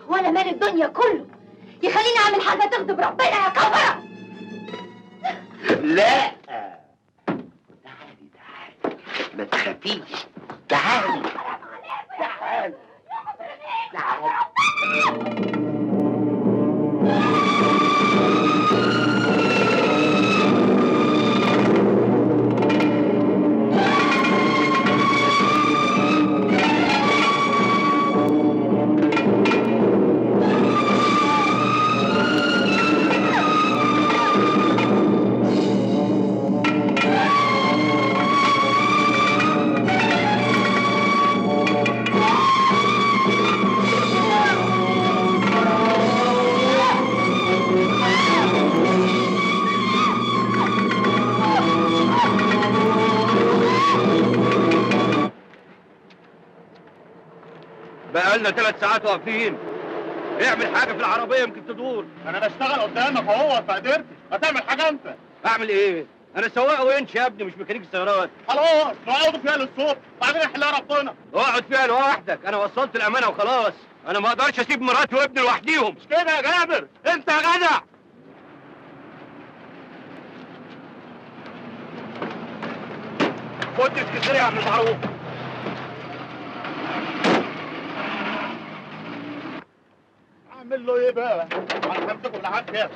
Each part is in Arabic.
ولا مال الدنيا كله يخليني اعمل حاجه تغضب ربنا يا كفره. لا، تعالي ما تخافيش، تعالي تعالي تعالي. بقالنا 3 ساعات واقفين. اعمل حاجه في العربيه يمكن تدور. انا بشتغل قدامك اهو ما قدرتش. ما تعمل حاجه انت. اعمل ايه؟ انا سواق وينش يا ابني، مش ميكانيكي سيارات. خلاص نقعدوا فيها للصبح بعدين يحلها ربنا. اقعد فيها لوحدك، انا وصلت الامانه وخلاص. انا ما اقدرش اسيب مراتي وابني لوحديهم. مش كده يا جابر؟ انت يا جدع. خد اسكندريه يا عم المعروف. اعمل له ايه بقى؟ انا همسكه بالعافيه.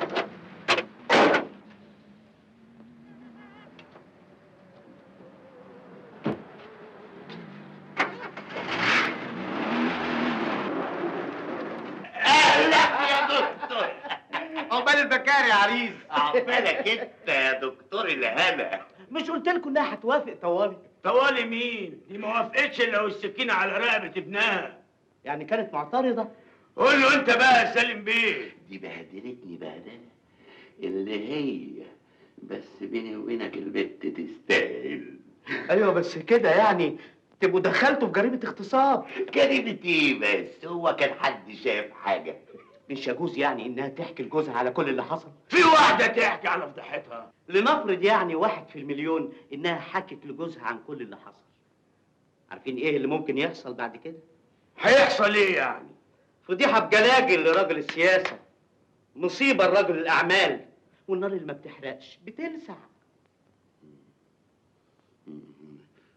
عقبال البكاري يا عريس. عقبالك انت يا دكتور الهنا. مش قلت لكم انها هتوافق طوالي؟ طوالي مين؟ دي ما وافقتش الا والسكينه على رقبه ابنها. يعني كانت معترضه؟ قول له انت بقى يا سالم بيه. دي بهدلتني بهدله اللي هي، بس بيني وبينك البت تستاهل. ايوه بس كده يعني تبقوا دخلتوا في جريمه اغتصاب. جريمة ايه بس؟ هو كان حد شاف حاجه؟ مش يجوز يعني انها تحكي لجوزها على كل اللي حصل؟ في واحده تحكي على فضيحتها. لنفرض يعني 1 في المليون انها حكت لجوزها عن كل اللي حصل. عارفين ايه اللي ممكن يحصل بعد كده؟ هيحصل ايه يعني؟ فضيحه بجلاجل لراجل السياسه، مصيبه لرجل الاعمال، والنار اللي ما بتحرقش بتلسع.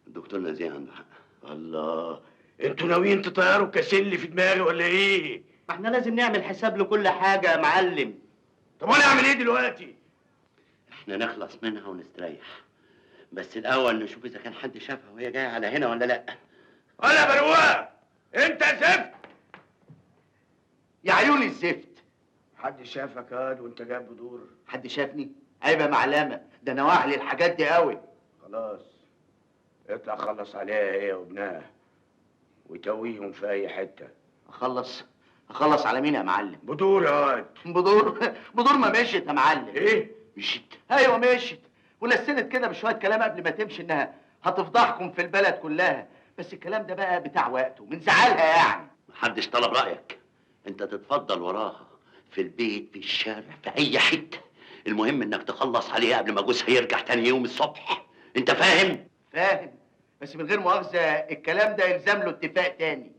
الدكتور نزيه عنده حق. الله، انتوا ناويين تطيروا كاسيلي في دماغي ولا ايه؟ ما احنا لازم نعمل حساب لكل حاجه يا معلم. طب انا اعمل ايه دلوقتي؟ احنا نخلص منها ونستريح، بس الاول نشوف اذا كان حد شافها وهي جايه على هنا ولا لا. انا بروق، انت زفت يا عيوني الزفت. حد شافك ياد وانت جايب بدور؟ حد شافني؟ عيب يا معلمه، ده انا واعي للحاجات دي قوي. خلاص اطلع خلص عليها هي وابنها وتويهم في اي حته. اخلص على مين يا معلم؟ بدور يا واد. بدور ما مشيت يا معلم. ايه؟ مشيت؟ ايوه مشيت، ولسنت كده بشويه كلام قبل ما تمشي انها هتفضحكم في البلد كلها، بس الكلام ده بقى بتاع وقته من زعلها يعني. محدش طلب رايك، انت تتفضل وراها في البيت في الشارع في اي حته، المهم انك تخلص عليها قبل ما جوزها يرجع تاني يوم الصبح. انت فاهم؟ فاهم، بس من غير مؤاخذه الكلام ده يلزم له اتفاق تاني.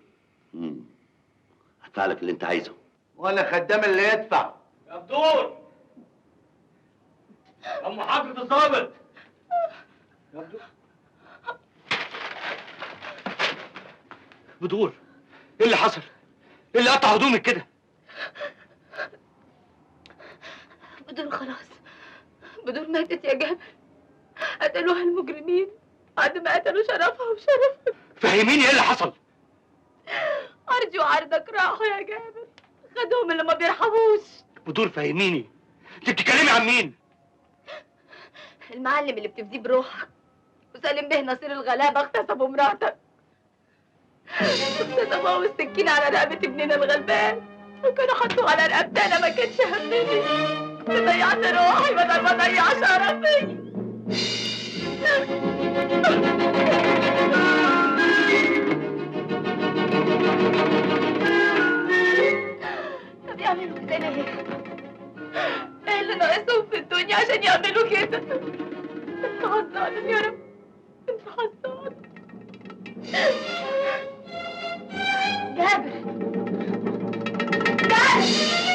هدفع لك اللي انت عايزه. وانا خدام اللي يدفع. يا بدور يا ام حضرة الظابط. يا بدور، ايه اللي حصل؟ ايه اللي قطع هدومك كده؟ بدور خلاص، بدور ماتت يا جابر. قتلوها المجرمين بعد ما قتلوا شرفها وشرفك. فهميني ايه اللي حصل؟ عرضي وعرضك راحوا يا جابر، خدوهم اللي ما بيرحموش. بدور فهميني، انت بتتكلمي عن مين؟ المعلم اللي بتفديه بروحك وسالم به نصير الغلابه اغتصبوا مراتك. اغتصبوها والسكين على رقبه ابننا الغلبان، وكانوا حطوه على رقبتي انا ما كانش همني. ضيعت روحي بدل ما اضيع شرفي. طب يعملوا كده ليه؟ ايه اللي ناقصهم في الدنيا عشان يعملوا كده؟ انت حظاظ يا رب، انت حظاظ. جابر تعال